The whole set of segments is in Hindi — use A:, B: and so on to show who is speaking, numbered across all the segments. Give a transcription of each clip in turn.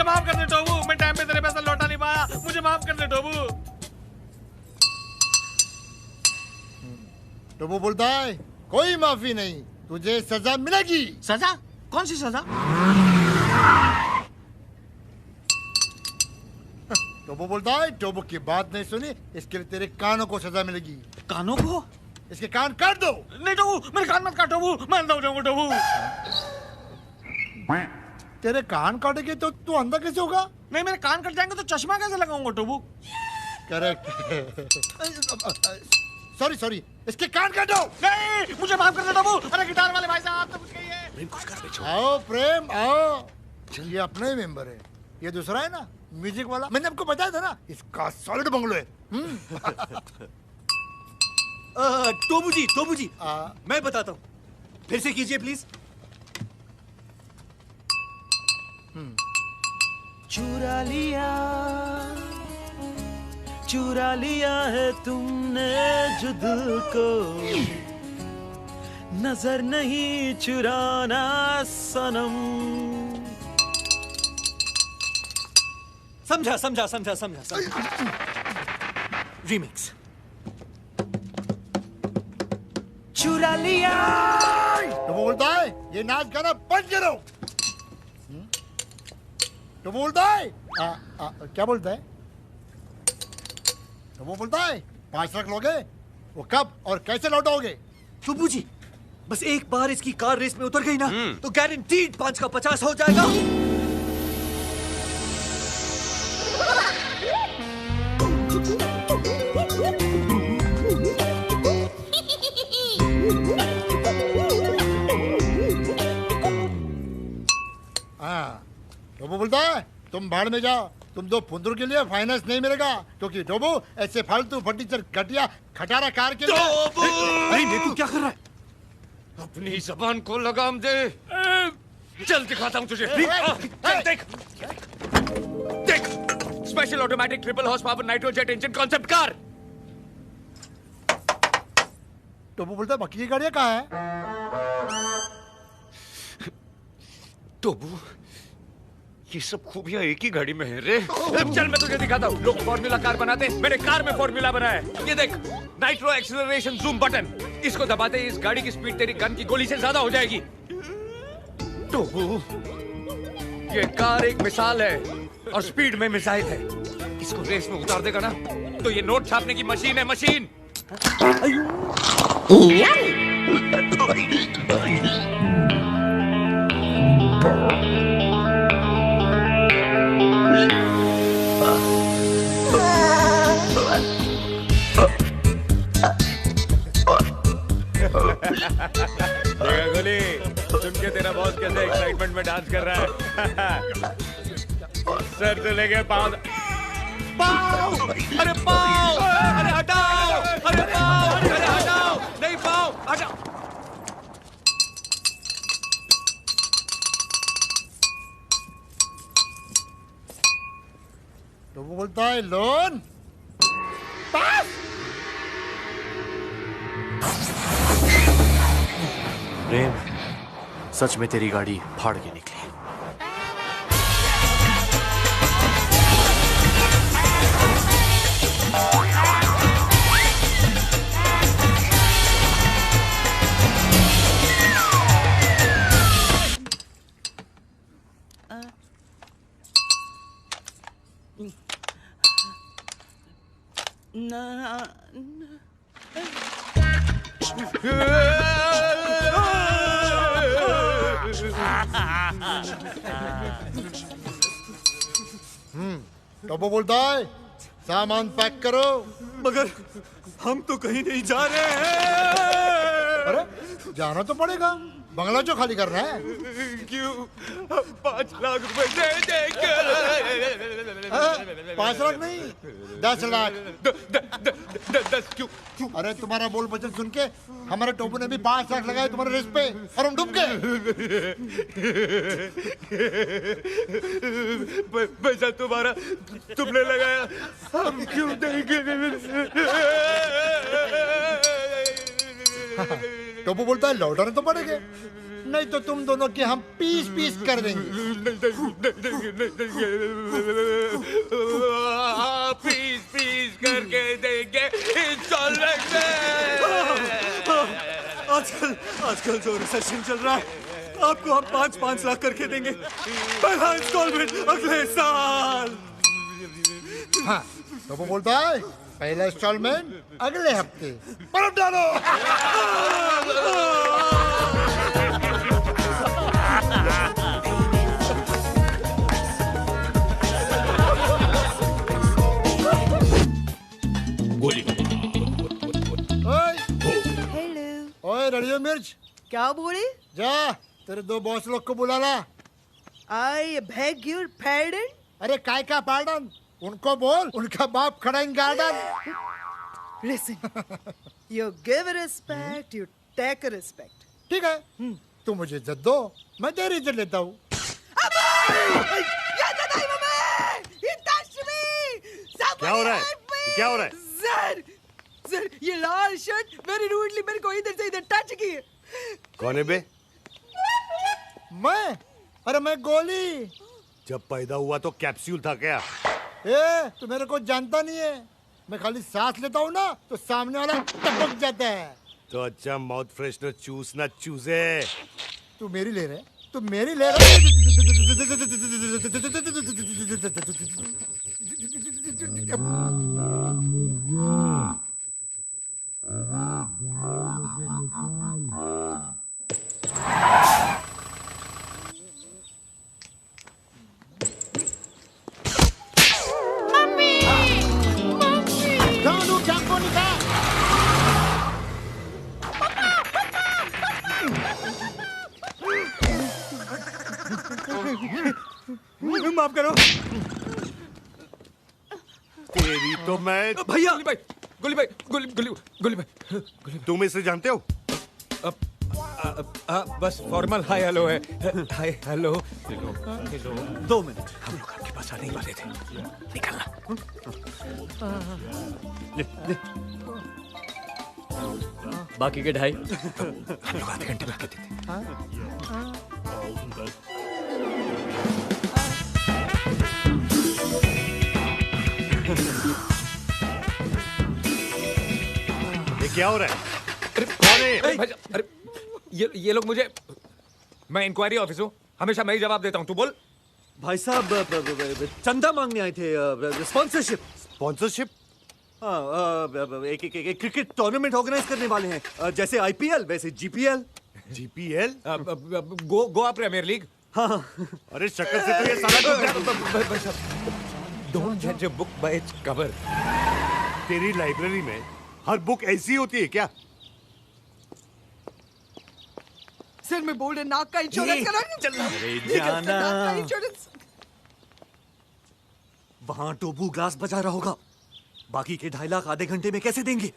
A: मुझे माफ कर दे टोबू, मैं टाइम पे तेरे पैसा लौटा नहीं पाया, मुझे माफ कर दे टोबू।
B: टोबू बोलता है कोई माफी नहीं, तुझे सजा मिलेगी।
A: सजा? कौन सी सजा?
B: टोबू बोलता है टोबू की बात नहीं सुनी, इसके लिए तेरे कानों को सजा मिलेगी।
A: कानों को?
B: इसके कान काट दो।
A: नहीं टोबू, मेरे कान मत काट टोबू, मैं अंधा हो जाऊंगा टोबू।
B: तेरे कान काटेंगे तो तू अंधा कैसे होगा?
A: नहीं, मेरे कान कट जाएंगे तो चश्मा कैसे लगाऊंगा टोबू?
B: करेक्ट। सॉरी सॉरी, इसके कान काटो।
A: नहीं, मुझे माफ कर दे टोबू। अरे गिटार वाले भाई साहब, तो कुछ कहिए।
C: प्रेम कुछ कर बेचो।
B: आओ प्रेम आओ। ये अपना ही मेंबर है, ये दूसरा है ना म्यूजिक वाला, मैंने आपको बताया था ना, इसका सॉलिड बंगलो है।
C: टोबू जी मैं बताता हूँ, फिर से कीजिए प्लीज।
D: चुरा लिया है तुमने जुद को, नजर नहीं चुराना सनम।
C: समझा। रीमिक्स।
D: चुरा लिया।
B: तो वो बोलता है ये नाच गाना बंद करो। तो बोलता है क्या बोलता है? तो वो बोलता है 5 लाख लोगे, वो कब और कैसे लौटाओगे?
C: टोबू जी बस एक बार इसकी कार रेस में उतर गई ना तो गारंटीड 5 का 50 हो जाएगा।
B: तो वो बोलता है तुम भाड़ में जाओ, तुम दो फुंदरू के लिए फाइनेंस नहीं मिलेगा, क्योंकि टोबू ऐसे फालतू फर्नीचर घटिया खटारा कार के लिए।
C: अरे नेतू क्या कर रहा है?
A: अपनी जबान को लगाम दे। चल दिखाता हूँ तुझे। चल देख। Special automatic triple horse power nitrojet engine concept car.
B: टोबू बोलता है बाकी की गाड़ियां कहाँ है?
A: टोबू, ये सब खूबियां एक ही गाड़ी में है रे। चल मैं तुझे दिखाता हूँ। लोग फॉर्मूला कार बनाते, मैंने कार में फॉर्मूला बनाया है। ये देख, नाइट्रो एक्सीलरेशन जूम बटन, इसको दबाते ही इस गाड़ी की स्पीड तेरी गन की गोली से ज्यादा हो जाएगी। टोबू, ये कार एक मिसाल है और स्पीड में मिसाइल है। इसको रेस में उतार देगा ना तो ये नोट छापने की मशीन है, मशीन। देखा गोली, सुन के तेरा बॉस कैसे एक्साइटमेंट में डांस कर रहा है। सर से लेके पाँव, अरे पाँव, अरे हटाओ, अरे पाँव, अरे हटाओ, नहीं पाँव, हटाओ।
B: तो वो बोलता है लोन पास।
C: प्रेम सच में तेरी गाड़ी फाड़ के निकली।
B: तो वो बोलता है सामान पैक करो।
C: मगर हम तो कहीं नहीं जा रहे हैं।
B: अरे जाना तो पड़ेगा, बंगला जो खाली करना है।
A: क्यों? 5 लाख रुपए दे देंगे।
B: 5 लाख नहीं 10 लाख।
A: 10 क्यों?
B: अरे तुम्हारा बोल बचन सुन के हमारे टोपू ने भी 5 लाख लगाए तुम्हारे रेस पे और हम डूब गए।
A: पैसा तुम्हारा तुमने लगाया, हम क्यों देंगे?
B: टोपू बोलता है लौटाने तो पड़ेंगे। नहीं तो तुम दोनों के हम पीस पीस कर देंगे।
A: पीस पीस करके देंगे इंस्टॉलमेंट
C: आजकल जो रिसेशन चल रहा है, आपको हम 5-5 लाख करके देंगे, पहला इंस्टॉलमेंट अगले साल।
B: हाँ, तो वो बोलता है पहला इंस्टॉलमेंट अगले हफ्ते। पलट डालो। ओए रड़ियो मिर्च,
E: क्या बोले?
B: जा तेरे 2 बॉस लोग को बुला ला।
E: I beg your pardon?
B: अरे काय का पार्डन, उनको बोल उनका बाप खड़ा इन garden.
E: Listen, you give respect, you take respect.
B: ठीक है, तू मुझे इज्जत दो, मैं तेरी इज्जत लेता हूँ।
F: क्या हो रहा है? क्या हो रहा है?
E: सर, ये लाल शर्ट वेरी रूडली मेरे को इधर से इधर टच की है।
F: कौन है बे?
B: मैं? अरे मैं गोली।
F: जब पैदा हुआ तो कैप्सूल था क्या?
B: तू मेरे को जानता नहीं है, मैं खाली सांस लेता हूँ ना तो सामने वाला टपक जाता है।
F: तो अच्छा माउथ फ्रेशनर चूस ना चूसे।
B: तू मेरी ले रहे, तू मेरी ले रहे।
C: माफ करो
F: तेरी तो मैं।
C: भैया।
A: गोली भाई
F: तुम इसे जानते हो?
A: बस फॉर्मल हाय हेलो है। Hi hello.
C: 2 मिनट।
A: हम लोग आपके पास आने ही वाले थे, निकलना।
D: बाकी के 2.5
A: हम लोग आधे घंटे में आके देते।
F: ये क्या हो रहा है?
A: अरे कौन है? अरे ये लोग मुझे, मैं इंक्वायरी ऑफिस हूँ, हमेशा मैं ही जवाब देता हूँ, तू बोल।
C: भाई साहब चंदा मांगने आए थे, स्पॉन्सरशिप।
F: स्पॉन्सरशिप?
C: हाँ, एक क्रिकेट टूर्नामेंट ऑर्गेनाइज करने वाले हैं, जैसे IPL वैसे GPL।
F: GPL?
A: Goa premier league.
C: हाँ।
F: अरे शक्ल से तो ये सारा
A: डोंट जज a book by its cover.
F: तेरी लाइब्रेरी में हर बुक ऐसी होती है क्या?
E: सर मैं बोल रहा नाक का इंश्योरेंस करा।
C: अरे जाना।
E: नाक का इंश्योरेंस।
C: वहां टोबू ग्लास बजा रहा होगा, बाकी के 2.5 लाख आधे घंटे में कैसे देंगे?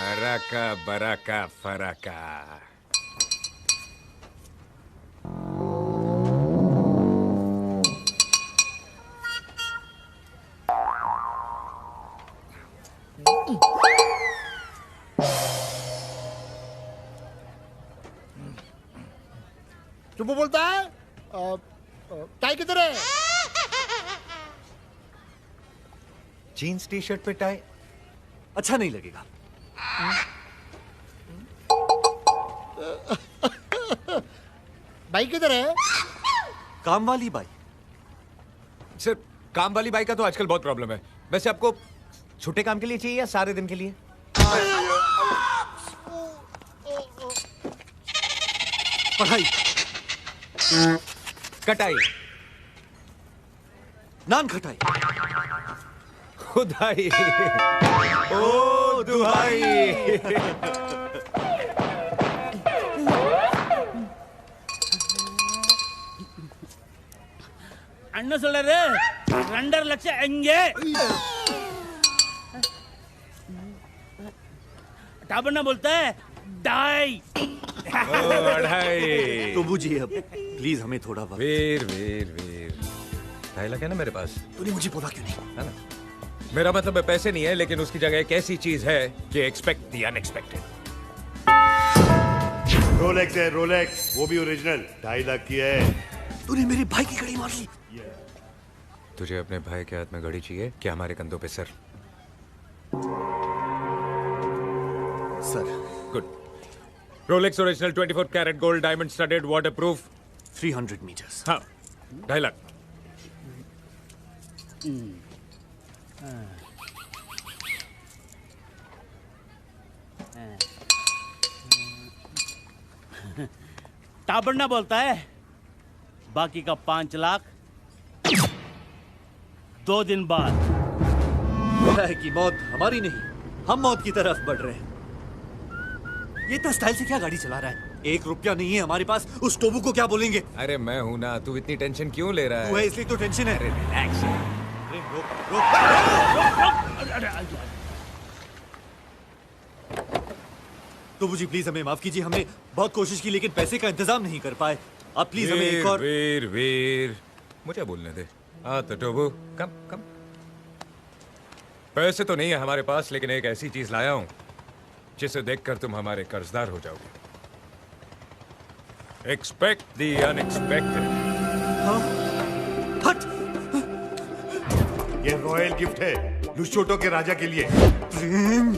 A: अराका बराका फराका।
B: चुप बोलता है, टाई किधर है?
A: जीन्स टी शर्ट पे टाई
C: अच्छा नहीं लगेगा।
B: बाइक किधर है?
C: काम वाली बाई।
A: सर काम वाली बाई का तो आजकल बहुत प्रॉब्लम है। वैसे आपको छोटे काम के लिए चाहिए या सारे दिन के लिए?
C: पढ़ाई।
A: कटाई।
C: नान खटाई।
A: खुदाई। ओ दुहाई।
G: ಅಣ್ಣ ಸೊಲ್ಲರೆ 2.5 ಲಕ್ಷ ಹೆಂಗೆ टाबना बोलता है डाई।
A: अढ़ाई।
C: तो बूझिए अब प्लीज हमें थोड़ा वक्त।
A: वीर वीर वीर 2.5 लाख है ना मेरे पास,
C: तूने मुझे बोला क्यों नहीं?
A: है ना? मेरा मतलब है पैसे नहीं है, लेकिन उसकी जगह एक ऐसी चीज है कि एक्सपेक्ट द अनएक्सपेक्टेड।
F: रोलेक्स है, रोलेक्स, वो भी ओरिजिनल, 2.5 लाख की है।
C: तूने मेरे भाई की घड़ी मार ली।
A: तुझे अपने भाई के हाथ में घड़ी चाहिए क्या हमारे कंधों पे सर?
C: Sir,
A: good. Rolex original 24 carat gold diamond studded water proof.
C: 300 metres.
A: हाँ, 2.5 लाख।
G: टाबड़ना बोलता है बाकी का 5 लाख 2 दिन बाद।
C: की मौत हमारी नहीं, हम मौत की तरफ बढ़ रहे हैं। ये इतना स्टाइल से क्या गाड़ी चला रहा है? 1 रुपया नहीं है हमारे पास, उस टोबू को क्या बोलेंगे?
A: अरे मैं हूं ना, तू इतनी टेंशन क्यों ले रहा
C: तू है
A: है?
C: इसलिए तो टेंशन है।
A: रिलैक्स।
C: अरे रोक रोक। टोबू जी प्लीज हमें माफ कीजिए, हमने बहुत कोशिश की लेकिन पैसे का इंतजाम नहीं कर पाए। आप प्लीज हमें एक और।
A: वीर वीर, मुझे बोलने दे। हाँ तो टोबू, कम कम। पैसे तो नहीं है हमारे पास, लेकिन एक ऐसी चीज लाया हूं जिसे देखकर तुम हमारे कर्जदार हो जाओगे। Expect the unexpected.
C: हट।
F: ये रॉयल गिफ्ट है लुशोटो के राजा के लिए।
C: प्रेम,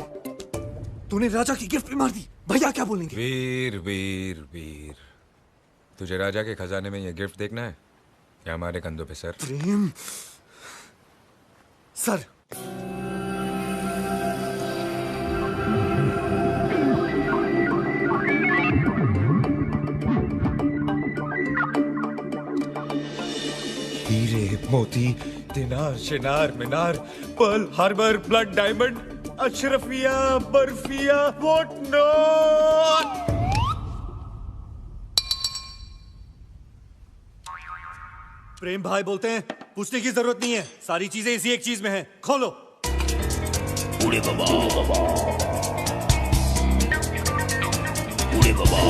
C: तूने राजा की गिफ्ट भी मार दी। भैया क्या बोलेंगे?
A: वीर वीर वीर, तुझे राजा के खजाने में ये गिफ्ट देखना है या हमारे कंधों पे सर?
C: प्रेम सर,
A: हीरे मोती दिनार शिनार मीनार पर्ल हार्बर ब्लड डायमंड अशरफिया बर्फिया व्हाट नॉट।
C: प्रेम भाई बोलते हैं पूछने की जरूरत नहीं है, सारी चीजें इसी एक चीज में है। खोलो।
H: बूढ़े बाबा, बूढ़े बाबा।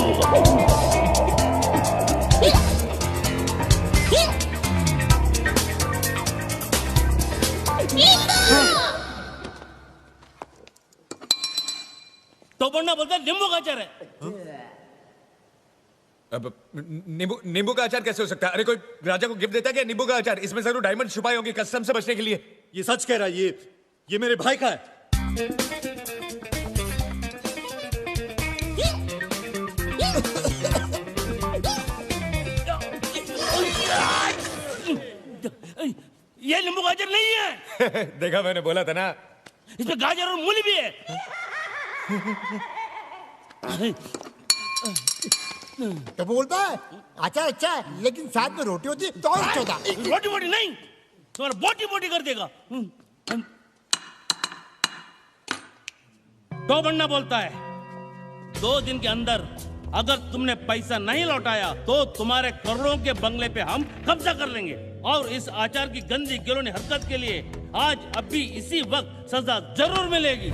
G: तो बनना बोलता है नींबू का अचार है।
A: अब नींबू का अचार कैसे हो सकता है? अरे कोई राजा को गिफ्ट देता है क्या नींबू का अचार? इसमें जरूर डायमंड छुपाए होंगे कस्टम से बचने के लिए।
C: ये सच कह रहा है, ये मेरे भाई का है।
G: ये नींबू गाजर नहीं है।
A: देखा, मैंने बोला था ना।
G: इसमें गाजर और मूली भी है।
B: तो बोलता है अच्छा अच्छा है, लेकिन साथ में रोटी होती तो और अच्छा होता।
G: रोटी बोटी नहीं, तुम्हारा बोटी बोटी कर देगा। तो बनना बोलता है 2 दिन के अंदर अगर तुमने पैसा नहीं लौटाया तो तुम्हारे करोड़ों के बंगले पे हम कब्जा कर लेंगे, और इस आचार की गंदी गिलोनी हरकत के लिए आज अभी इसी वक्त सजा जरूर मिलेगी।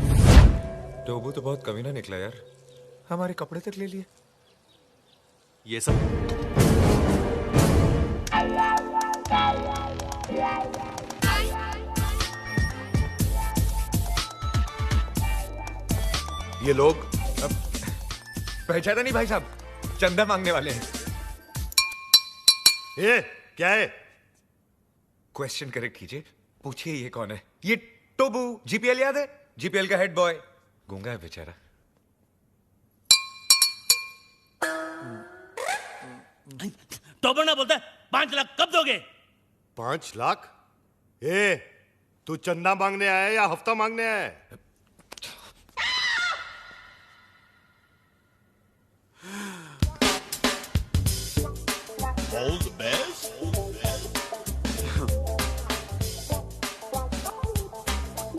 A: टोबू तो बहुत कमीना निकला यार, हमारे कपड़े तक ले लिए।
C: ये सब
F: ये लोग
A: पहचाना नहीं भाई साहब, चंदा मांगने वाले हैं।
F: ये क्या है?
A: क्वेश्चन करेक्ट कीजिए, पूछिए ये कौन है? ये टोबू, जीपीएल याद है? जीपीएल का हेड बॉय, गूंगा है बेचारा।
G: तो बनना बोलता है 5 लाख कब दोगे?
F: 5 लाख? तू चंदा मांगने आया है या हफ्ता मांगने आया है?
H: All the best.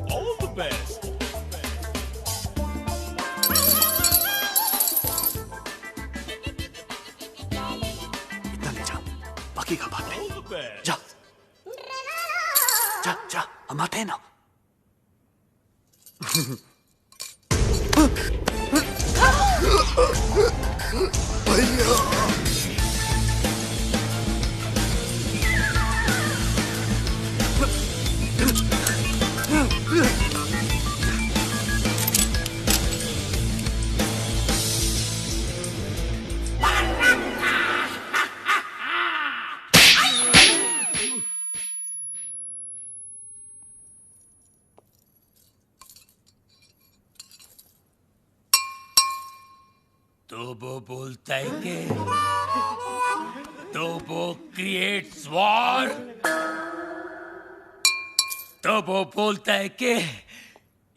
H: All the best.
C: इतना ले जा, बाकी का बाद में।
H: All the best.
C: जा जा जा, हम आते हैं ना।
A: तो वो बोलता है कि तो वो क्रिएट्स वॉर, तो वो बोलता है कि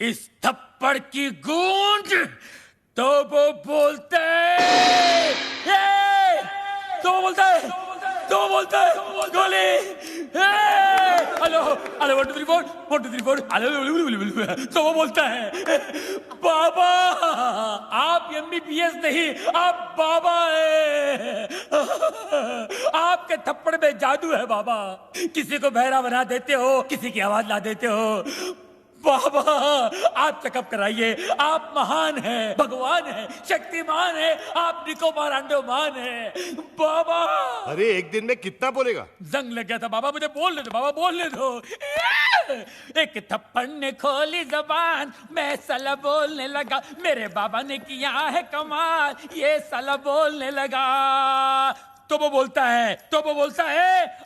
A: इस थप्पड़ की गूंज, तो वो बोलता है तो बोलता है तो बोलता है गोली, हेलो हेलो 1 2 3 4 1 2 3 4 हेलो, तो वो बोलता है बाबा आप MBBS नहीं, आप बाबा है, आपके थप्पड़ में जादू है बाबा, किसी को बहरा बना देते हो, किसी की आवाज ला देते हो बाबा, आप चेकअप कराइए, आप महान हैं, भगवान हैं, शक्तिमान हैं, आप निकोबार अंडोमान हैं बाबा।
F: अरे एक दिन में कितना बोलेगा?
A: जंग लग गया था बाबा, मुझे बोलने दो बाबा, बोलने दो। एक थप्पड़ ने खोली जबान, मैं साला बोलने लगा, मेरे बाबा ने किया है कमाल, ये साला बोलने लगा। तो वो बोलता है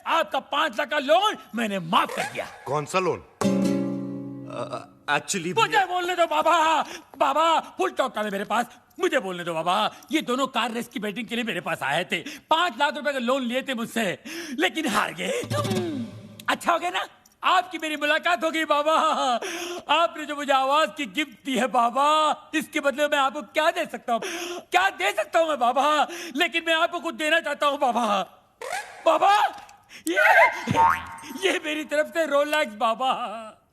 A: आपका 5 लाख का लोन मैंने माफ कर दिया।
F: कौन सा लोन?
C: एक्चुअली
A: मुझे बोलने दो बाबा, बाबा फुल टॉक था मेरे पास, मुझे बोलने दो बाबा। ये दोनों कार रेस की बैटिंग के लिए मेरे पास आए थे, 5 लाख रुपए का लोन लिए थे मुझसे, लेकिन हार गए। अच्छा हो गया ना, आपकी मेरी मुलाकात हो गई बाबा, आपने जो मुझे आवाज की गिफ्ट दी है बाबा, इसके बदले में आपको क्या दे सकता हूँ, क्या दे सकता हूँ मैं बाबा, लेकिन मैं आपको कुछ देना चाहता हूँ बाबा। बाबा ये मेरी तरफ से रोलेक्स बाबा,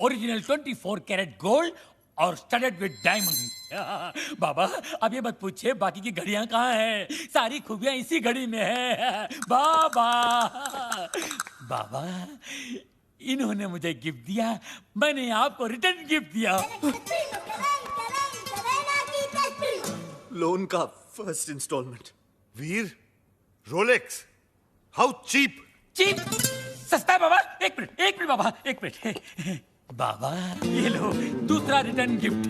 A: ओरिजिनल 24 कैरेट गोल्ड और स्टडेड विद डायमंड। बाबा अब ये मत पूछिए बाकी की घड़ियां कहाँ हैं, सारी खूबियां इसी घड़ी में है बाबा। बाबा इन्होंने मुझे गिफ्ट दिया, मैंने आपको रिटर्न गिफ्ट दिया।
C: लोन का first instalment.
F: Veer, Rolex, how cheap.
A: Cheap सस्ता है बाबा, एक मिनट बाबा, एक मिनट बाबा, ये लो दूसरा रिटर्न गिफ्ट।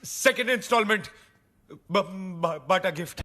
A: सेकेंड इंस्टॉलमेंट, बाटा गिफ्ट।